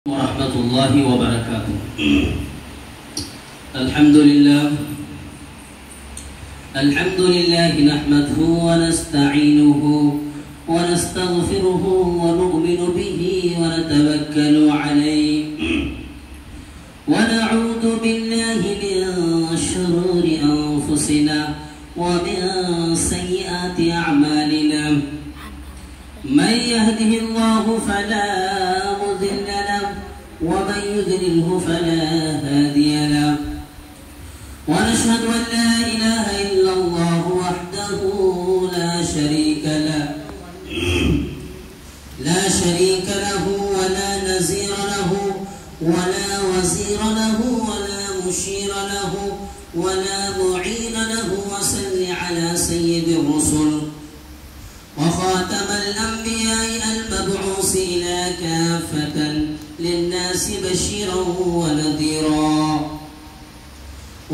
ورحمة الله وبركاته. الحمد لله نحمده ونستعينه ونستغفره ونؤمن به ونتوكل عليه ونعوذ بالله من شرور أنفسنا ومن سيئات أعمالنا. من يهده الله فلا مضل له ومن يضلله فلا هادي له. ونشهد أن لا إله إلا الله وحده لا شريك له ولا نزير له ولا وزير له ولا مشير له ولا معين له. وصل على سيد الرسل وخاتم الأنبياء المبعوث إلى كافة للناس بشيرا ونذيرا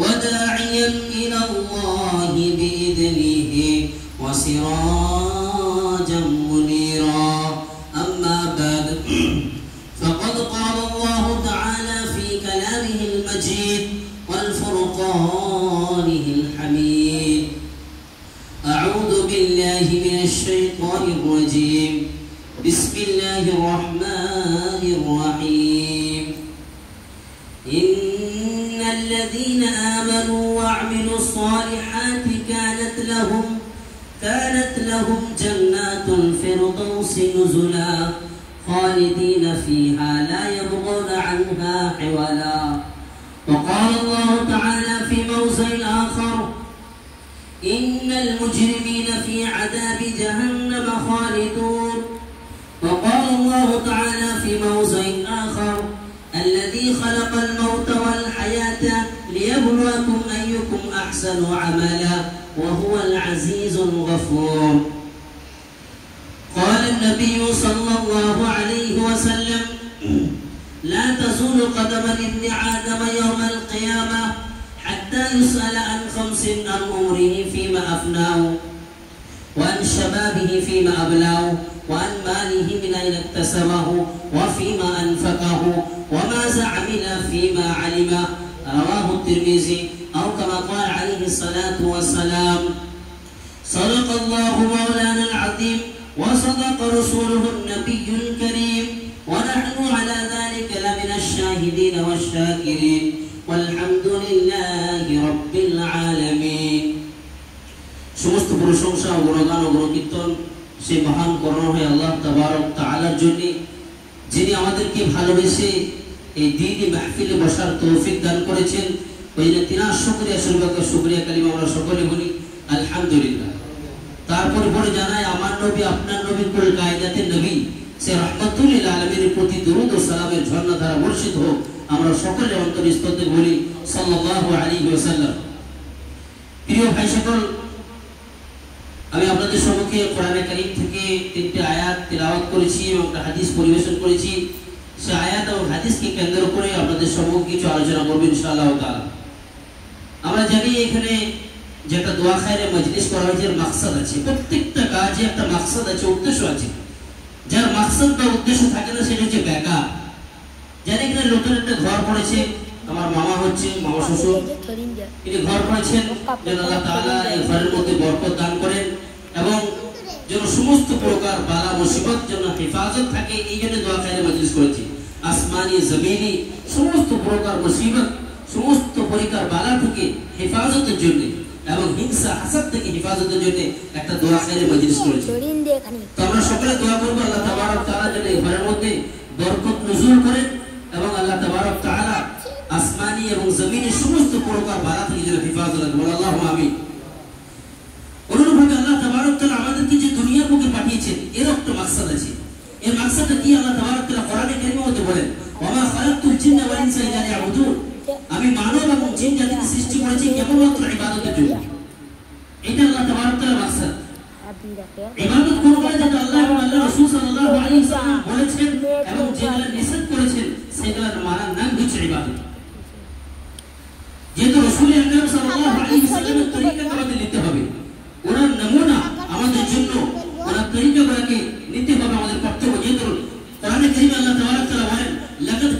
وداعيا إلى الله بإذنه وسراجا منيرا. أما بعد فقد قال الله تعالى في كلامه المجيد والفرقانه الحميد: أعوذ بالله من الشيطان الرجيم. بسم الله الرحمن الرحيم. إن الذين آمنوا وعملوا الصالحات كانت لهم جنات الفردوس نزلا خالدين فيها لا يبغون عنها حولا. وقال الله تعالى في موضع آخر: إن المجرمين في عذاب جهنم خالدون. وقال الله تعالى في موضع آخر: الذي خلق الموت والحياة ليبلوكم أيكم أحسن عملا وهو العزيز الغفور. قال النبي صلى الله عليه وسلم: لا تزول قدم ابن آدم يوم القيامة حتى يسأل عن 5: عن عمره فيما أفناه، وعن شبابه فيما أبلاه، وعن ماله من أين اكتسبه وفيما أنفقه، وماذا عمل فيما علم. رواه الترمذي أو كما قال عليه الصلاة والسلام. صدق الله مولانا العظيم وصدق رسوله النبي الكريم، ونحن على ذلك لمن الشاهدين والشاكرين، والحمد لله رب العالمين. সমস্ত প্রশংসা ও গুণগান ও গুণকীর্তন সেই মহান করুণাময় আল্লাহ তাবারক তাআলার জন্য, যিনি আমাদেরকে ভালোবেসে এই দ্বীনি মাহফিলে বসার তৌফিক দান করেছেন। ওই জন্য তিনার শুকরিয়া কালিমা আমরা সকলে বলি আলহামদুলিল্লাহ। তারপরে পরে জানায় আমার নবী আপনার নবী কুল কায়নাতের নবী সে রাহমাতুল লিল আলামিনের প্রতি দরুদ ও সালামের ঝর্ণা দ্বারা বর্ষিত হোক। আমরা সকলে অন্তরস্থতে বলি সাল্লাল্লাহু আলাইহি ওয়াসাল্লাম। প্রিয় ভাই সকল, আমি আপনাদের সম্মুখে কোরআনে কারীম থেকে 3টি আয়াত তিলাওয়াত করেছি এবং একটা হাদিস পরিবেশন করেছি। সেই আয়াত এবং হাদিসকে কেন্দ্র করে আপনাদের সম্মুখে কিছু আলোচনা করব ইনশাআল্লাহ তাআলা। আমরা জানি এখানে যে একটা দোয়া খায়রে মজলিস করা হয়েছে, মাকসাদ আছে। প্রত্যেকটা কাজে একটা মাকসাদ আছে, উদ্দেশ্য আছে। যার মাকসাদ বা উদ্দেশ্য থাকে না সেটা হচ্ছে বেকার। জানি এখানে নতুন একটা ঘর করেছে, আমার মামা হচ্ছে মামা শ্বশুর, তিনি ঘর করেছেন। যেন আল্লাহ তাআলা এই ঘরের মধ্যে বরকত দান করেন এবং যেন সমস্ত প্রকার বালা মুসিবত যেন হেফাজত থাকে, এই জন্য দোয়া খায়রে মজলিস করেছি। আসমানি জমিনি সমস্ত প্রকার মুসিবত, সমস্ত প্রকার বালা থেকে হেফাজতের জন্য এবং হিংসা হাসাদ থেকে হেফাজতের জন্য একটা দোয়া খায়রে মজলিস করেছি। তো আমরা সকলে দোয়া করব আল্লাহ তাবারক তাআলা যেন এই ঘরের মধ্যে বরকত নজুল করেন এবং আল্লাহ তাবারক তাআলা আসমানি এবং জমিনি সমস্ত প্রকার বালা থেকে যেন হেফাজত করেন। আল্লাহুম্মা আমিন। অনুরূপভাবে আল্লাহ তাবারক তাআলা আমাদেরকে যে দুনিয়ার বুকে পাঠিয়েছেন এর একটা মাকসাদ আছে। এই মাকসাদটা কি? আল্লাহ তাবারক তাআলা কোরআনে কারীমের মধ্যে বলেন, ওয়া মা খালাকতুল জিন্না ওয়াল ইনসা ইল্লা লিয়াবুদুন। আমি মানব এবং জিন জাতিকে সৃষ্টি করেছি কেবলমাত্র ইবাদতের জন্য। এটা আল্লাহ তাবারক তাআলার মাকসাদ। ইবাদত কোন বলে যেটা আল্লাহ এবং আল্লাহর রাসূল সাল্লাল্লাহু আলাইহি ওয়াসাল্লাম বলেছেন এবং যেগুলো নিষেধ করেছেন সেগুলোর মানার নাম হচ্ছে ইবাদত। যেহেতু রাসূল আকরাম সাল্লাল্লাহু আলাইহি ওয়াসাল্লামের তরিকা আমাদের নিতে হবে, ওনার নমুনা আমাদের জন্য, ওনার তরিকাগুলোকে নিতে হবে আমাদের কর্তব্য। যেহেতু কোরআনে কারীমে আল্লাহ তাবারক তাআলা বলেন, লাকাদ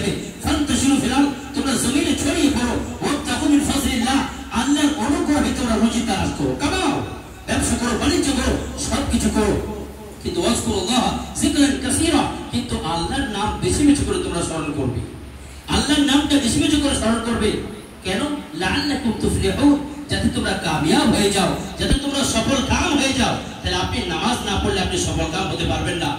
যাবে। ফান্তাশিরু ফিল আরদ, তোমরা জমিনে ছড়িয়ে পড়ো। ওয়াবতাগু মিন ফাজলিল্লাহ, আল্লাহর অনুগ্রহে তোমরা রুজি তালাশ করো, কামাও, ব্যবসা করো, বাণিজ্য করো, সবকিছু করো। কিন্তু ওয়াজকুরুল্লাহ যিকরান কাসীরা, কিন্তু আল্লাহর নাম বেশি বেশি করে তোমরা স্মরণ করবে, আল্লাহর নামটা বেশি বেশি করে স্মরণ করবে। কেন? লাআল্লাকুম তুফলিহুন, যাতে তোমরা কামিয়াব হয়ে যাও, যাতে তোমরা সফল কাম হয়ে যাও। তাহলে আপনি নামাজ না পড়লে আপনি সফল কাম হতে পারবেন না।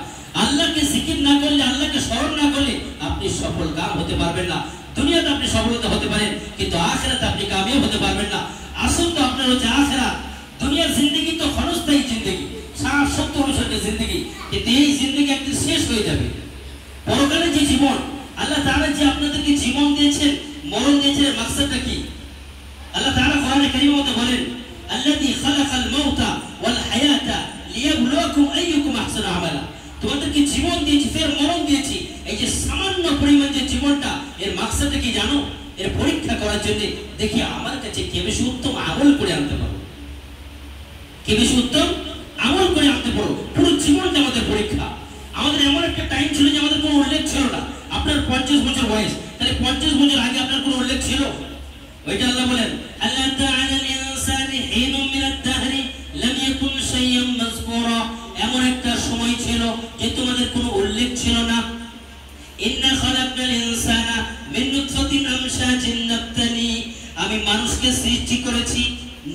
আল্লাহকে জিকির না করলে, আল্লাহকে স্মরণ না করলে আপনি সফল কাম হতে পারবেন না। দুনিয়াতে আপনি সফলতা হতে পারেন, কিন্তু আখিরাতে আপনি কামিয়াব হতে পারবেন না। আসল তো আপনার হচ্ছে আখিরাত। দুনিয়ার জিন্দেগি তো ক্ষণস্থায়ী জিন্দেগি, 60-70 বছরের জিন্দেগি, কিন্তু এই জিন্দেগি একদিন শেষ হয়ে যাবে। পরকালে যে জীবন, আল্লাহ তাআলা যে আপনাদেরকে জীবন দিয়েছেন, মরণ দিয়েছেন, মাকসাদটা কি? আল্লাহ তাআলা কোরআনে কারীমের মধ্যে বলেন, আল্লাযী খালাকাল মাউতা ওয়াল হায়াতা লিয়াবলুয়াকুম আইয়ুকুম আহসানু আমালা। তোমাদেরকে জীবন দিয়েছি, ফের মরণ দিয়েছি। এই যে সামান্য পরিমাণ যে জীবনটা, এর মাকসাদটা কি জানো? এর পরীক্ষা করার জন্য, দেখি আমার কাছে কে বেশি উত্তম আমল করে আনতে পারো, কে বেশি উত্তম আমল করে আনতে পারো। পুরো জীবনটা আমাদের পরীক্ষা। আমাদের এমন একটা টাইম ছিল যে আমাদের কোনো উল্লেখ ছিল না। আপনার 50 বছর বয়স, তাহলে 50 বছর আগে আপনার কোনো উল্লেখ ছিল? ওইটা আল্লাহ বলেন, আল্লাহ তাআলা ইনসানি হিনুম মিনাদ দাহরি লাম ইয়াকুন শাইয়াম মাযকুরা, এমন একটা সময় ছিল যে তোমাদের কোনো উল্লেখ ছিল না। ইন্না খালাকনাল ইনসানা মিন নুতফাতিন আমশাজিন নাবতালি, আমি মানুষকে সৃষ্টি করেছি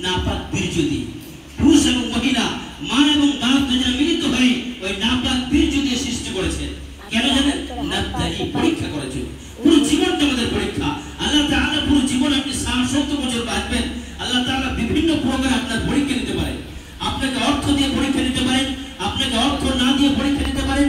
নাপাক বীর্য দিয়ে। পুরুষ এবং মহিলা, মা এবং বাপ দুজনে মিলিত হয়ে ওই নাপাক বীর্য দিয়ে সৃষ্টি করেছেন। কেন জানেন? নাবতালি, পরীক্ষা করার জন্য। পুরো জীবনটা আমাদের পরীক্ষা। আল্লাহ তাআলা পুরো জীবন আপনি 60-70 বছর বাঁচবেন, আল্লাহ তাআলা বিভিন্ন প্রকারে আপনার পরীক্ষা নিতে পারেন। আপনাকে অর্থ দিয়ে পরীক্ষা নিতে পারেন, আপনাকে অর্থ না দিয়ে পরীক্ষা নিতে পারেন।